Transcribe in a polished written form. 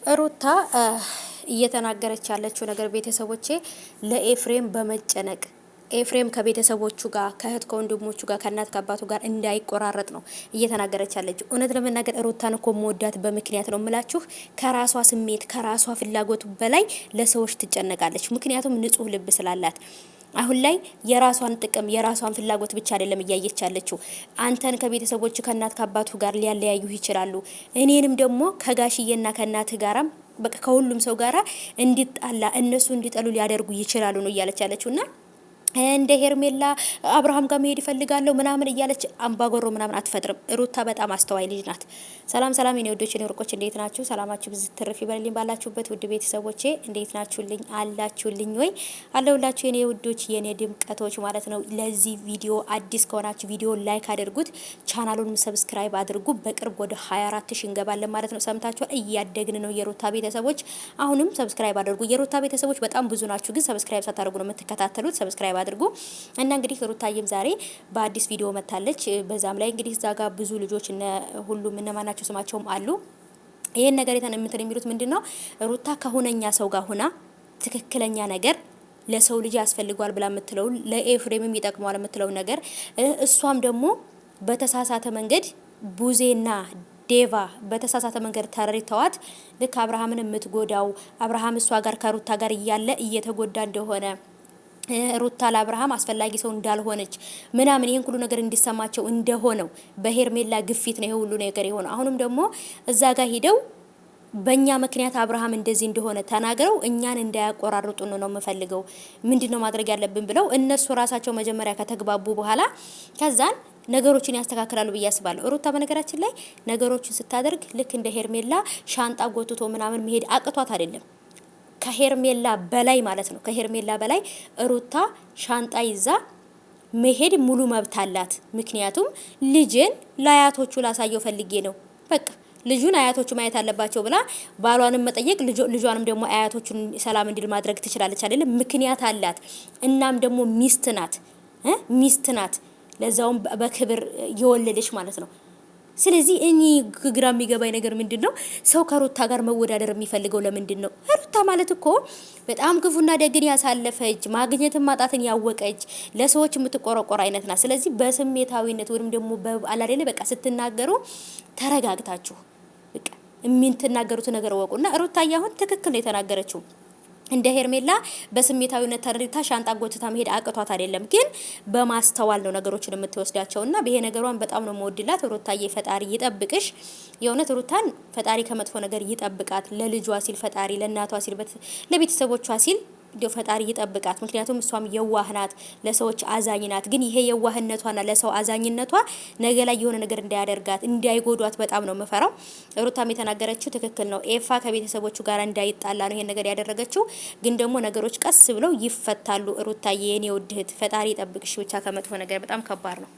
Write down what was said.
ሩታ እየተናገረች ያለችው ነገር ቤተሰቦቼ ለኤፍሬም በመጨነቅ ኤፍሬም ከቤተሰቦቹ ጋር ከእህት ከወንድሞቹ ጋር ከእናት ከአባቱ ጋር እንዳይቆራረጥ ነው እየተናገረች ያለችው። እውነት ለመናገር ሩታን እኮ መወዳት በምክንያት ነው የምላችሁ። ከራሷ ስሜት ከራሷ ፍላጎት በላይ ለሰዎች ትጨነቃለች። ምክንያቱም ንጹህ ልብ ስላላት አሁን ላይ የራሷን ጥቅም የራሷን ፍላጎት ብቻ አይደለም እያየች ያለችው። አንተን ከቤተሰቦች ከእናት ከአባቱ ጋር ሊያለያዩ ይችላሉ፣ እኔንም ደግሞ ከጋሽዬና ከእናት ጋራም በቃ ከሁሉም ሰው ጋራ እንዲጣላ እነሱ እንዲጠሉ ሊያደርጉ ይችላሉ ነው እያለች ያለችውና እንደ ሄርሜላ አብርሃም ጋር መሄድ ይፈልጋለሁ ምናምን እያለች አምባጎሮ ምናምን አትፈጥርም። ሩታ በጣም አስተዋይ ልጅ ናት። ሰላም ሰላም የኔ ወዶች የኔ ወርቆች እንዴት ናችሁ? ሰላማችሁ ብዙ ትርፍ ይበልልኝ ባላችሁበት ውድ ቤተሰቦቼ እንዴት ናችሁልኝ? አላችሁልኝ ወይ? አለሁላችሁ የኔ ውዶች የኔ ድምቀቶች ማለት ነው። ለዚህ ቪዲዮ አዲስ ከሆናችሁ ቪዲዮ ላይክ አድርጉት፣ ቻናሉን ሰብስክራይብ አድርጉ። በቅርብ ወደ 24 ሺህ እንገባለን ማለት ነው። ሰምታችኋል፣ እያደግን ነው የሩታ ቤተሰቦች። አሁንም ሰብስክራይብ አድርጉ። የሩታ ቤተሰቦች በጣም ብዙ ናችሁ፣ ግን ሰብስክራይብ ሳታደርጉ ነው የምትከታተሉት። ሰብስክራይብ አድርጉ እና እንግዲህ ሩታዬም ዛሬ በአዲስ ቪዲዮ መታለች። በዛም ላይ እንግዲህ እዛ ጋር ብዙ ልጆች እነ ሁሉም እነማናቸው ስማቸውም አሉ። ይሄን ነገር እንትን የሚሉት ምንድነው ሩታ ከሁነኛ ሰው ጋር ሆና ትክክለኛ ነገር ለሰው ልጅ ያስፈልገዋል ብላ የምትለው ለኤፍሬምም ይጠቅመዋል የምትለው ነገር እሷም ደግሞ በተሳሳተ መንገድ ቡዜና ዴቫ በተሳሳተ መንገድ ተረድተዋት ልክ አብርሃምን የምትጎዳው አብርሃም እሷ ጋር ከሩታ ጋር እያለ እየተጎዳ እንደሆነ ሩታ ለአብርሃም አስፈላጊ ሰው እንዳልሆነች ምናምን ይሄን ሁሉ ነገር እንዲሰማቸው እንደሆነው በሄርሜላ ግፊት ነው ይሄ ሁሉ ነገር የሆነው። አሁንም ደግሞ እዛ ጋር ሄደው በእኛ ምክንያት አብርሃም እንደዚህ እንደሆነ ተናግረው እኛን እንዳያቆራርጡን ነው የምፈልገው፣ ምንድነው ማድረግ ያለብን ብለው እነሱ ራሳቸው መጀመሪያ ከተግባቡ በኋላ ከዛን ነገሮችን ያስተካክላሉ ብዬ አስባለሁ። ሩታ በነገራችን ላይ ነገሮችን ስታደርግ ልክ እንደ ሄርሜላ ሻንጣ ጎትቶ ምናምን መሄድ አቅቷት አይደለም። ከሄርሜላ በላይ ማለት ነው። ከሄርሜላ በላይ ሩታ ሻንጣ ይዛ መሄድ ሙሉ መብት አላት። ምክንያቱም ልጅን ለአያቶቹ ላሳየው ፈልጌ ነው፣ በቃ ልጁን አያቶቹ ማየት አለባቸው ብላ ባሏንም መጠየቅ ልጇንም ደግሞ አያቶቹን ሰላም እንዲል ማድረግ ትችላለች አይደል? ምክንያት አላት። እናም ደግሞ ሚስት ናት፣ ለዛውም በክብር የወለደች ማለት ነው። ስለዚህ እኔ ግራ የሚገባኝ ነገር ምንድነው ሰው ከሩታ ጋር መወዳደር የሚፈልገው ለምንድን ነው? ሩታ ማለት እኮ በጣም ክፉና ደግን ያሳለፈች ማግኘትን ማጣትን ያወቀች ለሰዎች የምትቆረቆር አይነት ናት። ስለዚህ በስሜታዊነት ወይም ደግሞ በአላደለ በቃ ስትናገሩ ተረጋግታችሁ በቃ የምትናገሩት ነገር ወቁና ሩታ አሁን ትክክል ነው የተናገረችው። እንደ ሄርሜላ በስሜታዊነት ተርታ ሻንጣ ጎትታ መሄድ አቅቷት አይደለም፣ ግን በማስተዋል ነው ነገሮችን የምትወስዳቸውና በይሄ ነገሯን በጣም ነው መወድላት። ሩታዬ ፈጣሪ ይጠብቅሽ። የእውነት ሩታን ፈጣሪ ከመጥፎ ነገር ይጠብቃት። ለልጇ ሲል ፈጣሪ ለእናቷ ሲል ለቤተሰቦቿ ሲል እንዲው ፈጣሪ ይጠብቃት። ምክንያቱም እሷም የዋህ ናት፣ ለሰዎች አዛኝ ናት። ግን ይሄ የዋህነቷና ለሰው አዛኝነቷ ነገ ላይ የሆነ ነገር እንዳያደርጋት እንዳይጎዷት በጣም ነው የምፈራው። ሩታም የተናገረችው ትክክል ነው። ኤፋ ከቤተሰቦቹ ጋር እንዳይጣላ ነው ይሄን ነገር ያደረገችው። ግን ደግሞ ነገሮች ቀስ ብለው ይፈታሉ። ሩታዬ የኔ ውድ እህት ፈጣሪ ይጠብቅሽ ብቻ ከመጥፎ ነገር። በጣም ከባድ ነው።